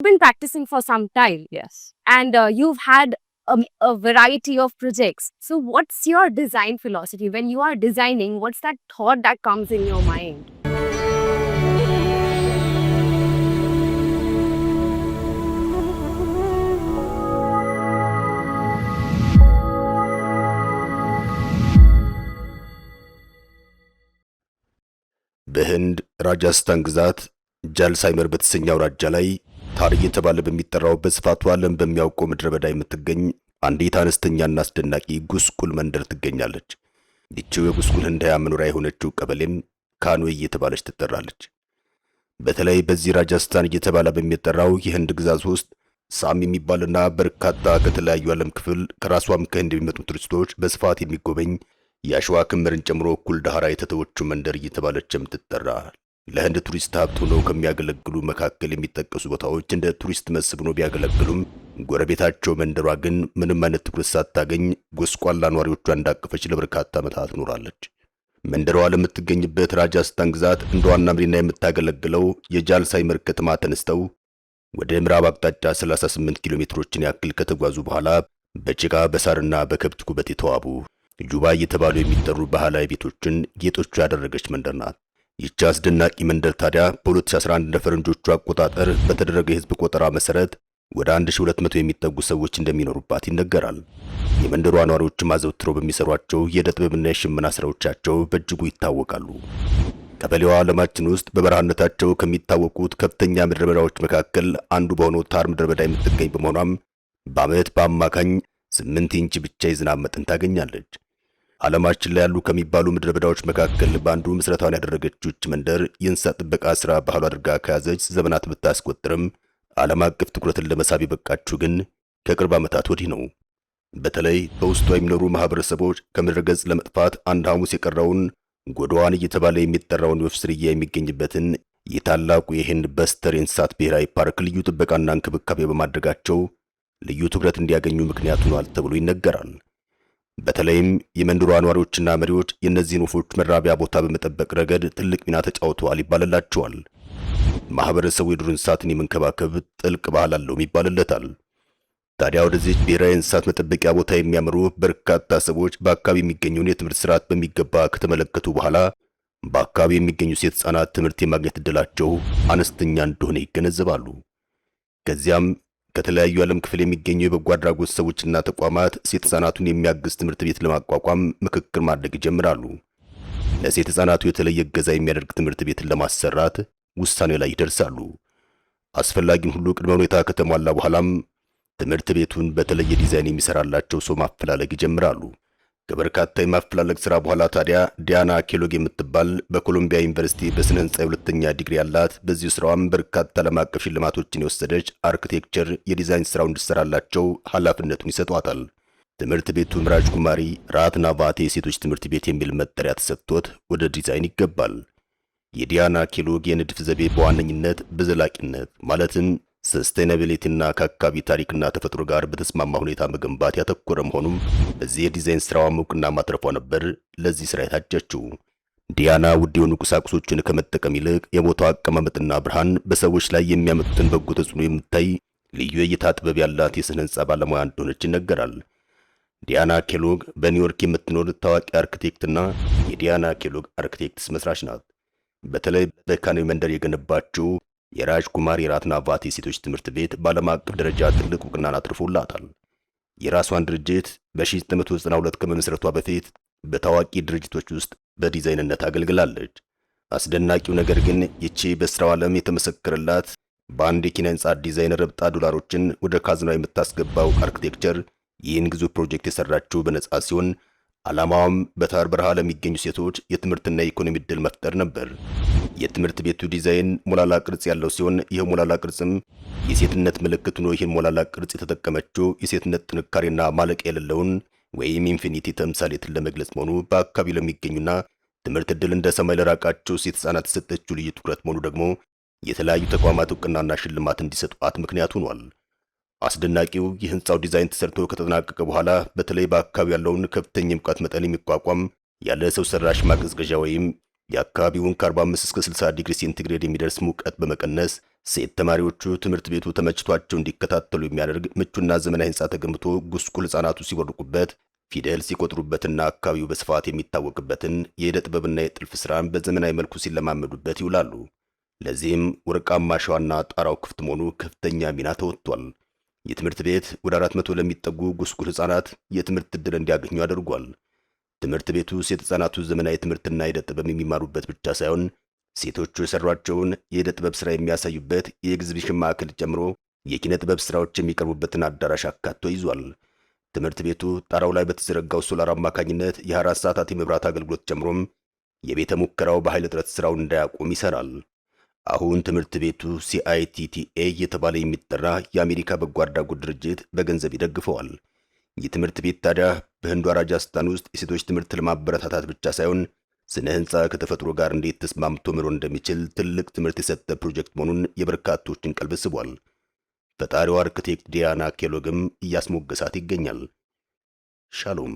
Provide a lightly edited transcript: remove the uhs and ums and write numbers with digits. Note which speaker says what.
Speaker 1: been practicing for some time.
Speaker 2: Yes.
Speaker 1: And you've had a variety of projects. So, what's your design philosophy? When you are designing, what's that thought that comes in your mind?
Speaker 3: በህንድ ራጃስታን ግዛት ጃልሳይመር በተሰኘው አውራጃ ላይ ታሪክ የተባለ በሚጠራው በስፋቱ ዓለም በሚያውቀው ምድረ በዳ የምትገኝ አንዲት አነስተኛና አስደናቂ ጉስቁል መንደር ትገኛለች። ይህችው የጉስቁል ህንዳያ መኖሪያ የሆነችው ቀበሌም ካንዌይ እየተባለች ትጠራለች። በተለይ በዚህ ራጃስታን እየተባለ በሚጠራው የህንድ ግዛት ውስጥ ሳም የሚባልና በርካታ ከተለያዩ ዓለም ክፍል ከራሷም ከህንድ የሚመጡ ቱሪስቶች በስፋት የሚጎበኝ የአሸዋ ክምርን ጨምሮ እኩል ዳህራ የተተወችው መንደር እየተባለች የምትጠራ ለህንድ ቱሪስት ሀብት ሆነው ከሚያገለግሉ መካከል የሚጠቀሱ ቦታዎች እንደ ቱሪስት መስህብ ሆነው ቢያገለግሉም ጎረቤታቸው መንደሯ ግን ምንም አይነት ትኩረት ሳታገኝ ጎስቋላ ነዋሪዎቿ እንዳቀፈች ለበርካታ ዓመታት ኖራለች። መንደሯ ለምትገኝበት ራጃስታን ግዛት እንደ ዋና መዲና የምታገለግለው የጃልሳይመር ከተማ ተነስተው ወደ ምዕራብ አቅጣጫ 38 ኪሎ ሜትሮችን ያክል ከተጓዙ በኋላ በጭቃ በሳርና በከብት ኩበት የተዋቡ ጁባ እየተባሉ የሚጠሩ ባህላዊ ቤቶችን ጌጦቹ ያደረገች መንደር ናት። ይህች አስደናቂ መንደር ታዲያ በ2011 እንደ ፈረንጆቹ አቆጣጠር በተደረገ የህዝብ ቆጠራ መሰረት ወደ 1200 የሚጠጉ ሰዎች እንደሚኖሩባት ይነገራል። የመንደሯ ነዋሪዎችም አዘውትረው በሚሰሯቸው የዕደ ጥበብና የሽመና ስራዎቻቸው በእጅጉ ይታወቃሉ። ቀበሌዋ ዓለማችን ውስጥ በበረሃነታቸው ከሚታወቁት ከፍተኛ ምድረ በዳዎች መካከል አንዱ በሆነው ታር ምድረ በዳ የምትገኝ በመሆኗም በዓመት በአማካኝ 8 ኢንች ብቻ የዝናብ መጠን ታገኛለች። ዓለማችን ላይ ያሉ ከሚባሉ ምድረ በዳዎች መካከል በአንዱ ምስረታውን ያደረገችው ይህች መንደር የእንስሳት ጥበቃ ስራ ባህሉ አድርጋ ከያዘች ዘመናት ብታስቆጥርም ዓለም አቀፍ ትኩረትን ለመሳብ የበቃችው ግን ከቅርብ ዓመታት ወዲህ ነው። በተለይ በውስጧ የሚኖሩ ማህበረሰቦች ከምድረ ገጽ ለመጥፋት አንድ ሐሙስ የቀረውን ጎዶዋን እየተባለ የሚጠራውን የወፍ ዝርያ የሚገኝበትን የታላቁ የህንድ በስተር የእንስሳት ብሔራዊ ፓርክ ልዩ ጥበቃና እንክብካቤ በማድረጋቸው ልዩ ትኩረት እንዲያገኙ ምክንያት ሆኗል ተብሎ ይነገራል። በተለይም የመንደሯ ነዋሪዎችና መሪዎች የእነዚህን ወፎች መራቢያ ቦታ በመጠበቅ ረገድ ትልቅ ሚና ተጫውተዋል ይባልላቸዋል። ማህበረሰቡ የዱር እንስሳትን የመንከባከብ ጥልቅ ባህል አለውም ይባልለታል። ታዲያ ወደዚህ ብሔራዊ እንስሳት መጠበቂያ ቦታ የሚያመሩ በርካታ ሰዎች በአካባቢ የሚገኘውን የትምህርት ስርዓት በሚገባ ከተመለከቱ በኋላ በአካባቢ የሚገኙ ሴት ህጻናት ትምህርት የማግኘት ዕድላቸው አነስተኛ እንደሆነ ይገነዘባሉ። ከዚያም ከተለያዩ ዓለም ክፍል የሚገኙ የበጎ አድራጎት ሰዎችና ተቋማት ሴት ህጻናቱን የሚያግዝ ትምህርት ቤት ለማቋቋም ምክክር ማድረግ ይጀምራሉ። ለሴት ህጻናቱ የተለየ እገዛ የሚያደርግ ትምህርት ቤትን ለማሰራት ውሳኔ ላይ ይደርሳሉ። አስፈላጊውን ሁሉ ቅድመ ሁኔታ ከተሟላ በኋላም ትምህርት ቤቱን በተለየ ዲዛይን የሚሰራላቸው ሰው ማፈላለግ ይጀምራሉ። ከበርካታ የማፈላለግ ስራ በኋላ ታዲያ ዲያና ኬሎግ የምትባል በኮሎምቢያ ዩኒቨርሲቲ በስነ ህንጻ የሁለተኛ ዲግሪ ያላት በዚህ ስራዋም በርካታ ዓለም አቀፍ ሽልማቶችን የወሰደች አርኪቴክቸር የዲዛይን ስራው እንዲሰራላቸው ኃላፊነቱን ይሰጧታል። ትምህርት ቤቱም ራጅኩማሪ ራትናቫቴ የሴቶች ትምህርት ቤት የሚል መጠሪያ ተሰጥቶት ወደ ዲዛይን ይገባል። የዲያና ኬሎግ የንድፍ ዘይቤ በዋነኝነት በዘላቂነት ማለትም ሰስቴናቢሊቲና ከአካባቢ ታሪክና ተፈጥሮ ጋር በተስማማ ሁኔታ መገንባት ያተኮረ መሆኑም በዚህ የዲዛይን ስራዋ እውቅና ማትረፏ ነበር ለዚህ ስራ የታጨችው። ዲያና ውድ የሆኑ ቁሳቁሶችን ከመጠቀም ይልቅ የቦታው አቀማመጥና ብርሃን በሰዎች ላይ የሚያመጡትን በጎ ተጽዕኖ የምታይ ልዩ የእይታ ጥበብ ያላት የስነ ህንጻ ባለሙያ እንደሆነች ይነገራል። ዲያና ኬሎግ በኒውዮርክ የምትኖር ታዋቂ አርኪቴክትና የዲያና ኬሎግ አርኪቴክትስ መስራች ናት። በተለይ በካንዌይ መንደር የገነባችው የራጅ ኩማሪ ራትናቫቴ ሴቶች ትምህርት ቤት በዓለም አቀፍ ደረጃ ትልቅ እውቅናን አትርፎላታል። የራሷን ድርጅት በ1992 ከመመስረቷ በፊት በታዋቂ ድርጅቶች ውስጥ በዲዛይንነት አገልግላለች። አስደናቂው ነገር ግን ይቺ በስራው ዓለም የተመሰከረላት በአንድ የኪነ ህንጻ ዲዛይን ረብጣ ዶላሮችን ወደ ካዝናው የምታስገባው አርኪቴክቸር ይህን ግዙፍ ፕሮጀክት የሰራችው በነጻ ሲሆን ዓላማውም በታር በረሃ ለሚገኙ ሴቶች የትምህርትና የኢኮኖሚ ዕድል መፍጠር ነበር። የትምህርት ቤቱ ዲዛይን ሞላላ ቅርጽ ያለው ሲሆን ይህ ሞላላ ቅርጽም የሴትነት ምልክት ሆኖ ይህን ሞላላ ቅርጽ የተጠቀመችው የሴትነት ጥንካሬና ማለቂያ የሌለውን ወይም ኢንፊኒቲ ተምሳሌትን ለመግለጽ መሆኑ በአካባቢው ለሚገኙና ትምህርት ዕድል እንደ ሰማይ ለራቃቸው ሴት ህጻናት የሰጠችው ልዩ ትኩረት መሆኑ ደግሞ የተለያዩ ተቋማት እውቅናና ሽልማት እንዲሰጧት ምክንያት ሆኗል። አስደናቂው የህንጻው ዲዛይን ተሰርቶ ከተጠናቀቀ በኋላ በተለይ በአካባቢው ያለውን ከፍተኛ ሙቀት መጠን የሚቋቋም ያለ ሰው ሰራሽ ማቀዝቀዣ ወይም የአካባቢውን ከ45 እስከ 60 ዲግሪ ሴንቲግሬድ የሚደርስ ሙቀት በመቀነስ ሴት ተማሪዎቹ ትምህርት ቤቱ ተመችቷቸው እንዲከታተሉ የሚያደርግ ምቹና ዘመናዊ ህንፃ ተገንብቶ ጉስቁል ህጻናቱ ሲወርቁበት ፊደል ሲቆጥሩበትና አካባቢው በስፋት የሚታወቅበትን የዕደ ጥበብና የጥልፍ ስራን በዘመናዊ መልኩ ሲለማመዱበት ይውላሉ። ለዚህም ወርቃማ አሸዋና ጣራው ክፍት መሆኑ ከፍተኛ ሚና ተወጥቷል። የትምህርት ቤት ወደ 400 ለሚጠጉ ጉስቁል ህጻናት የትምህርት ዕድል እንዲያገኙ አድርጓል። ትምህርት ቤቱ ሴት ህጻናቱ ዘመናዊ ትምህርትና የዕደ ጥበብ የሚማሩበት ብቻ ሳይሆን ሴቶቹ የሰሯቸውን የዕደ ጥበብ ስራ የሚያሳዩበት የኤግዚቢሽን ማዕከል ጨምሮ የኪነ ጥበብ ስራዎች የሚቀርቡበትን አዳራሽ አካቶ ይዟል። ትምህርት ቤቱ ጣራው ላይ በተዘረጋው ሶላር አማካኝነት የ24 ሰዓታት የመብራት አገልግሎት ጨምሮም የቤተ ሙከራው በኃይል እጥረት ስራውን እንዳያቆም ይሰራል። አሁን ትምህርት ቤቱ CITTA እየተባለ የሚጠራ የአሜሪካ በጎ አድራጎት ድርጅት በገንዘብ ይደግፈዋል። ይህ ትምህርት ቤት ታዲያ በህንዷ ራጃስታን ውስጥ የሴቶች ትምህርት ለማበረታታት ብቻ ሳይሆን ስነ ህንፃ ከተፈጥሮ ጋር እንዴት ተስማምቶ መኖር እንደሚችል ትልቅ ትምህርት የሰጠ ፕሮጀክት መሆኑን የበርካቶችን ቀልብ ስቧል። ፈጣሪው አርክቴክት ዲያና ኬሎግም እያስሞገሳት ይገኛል። ሻሎም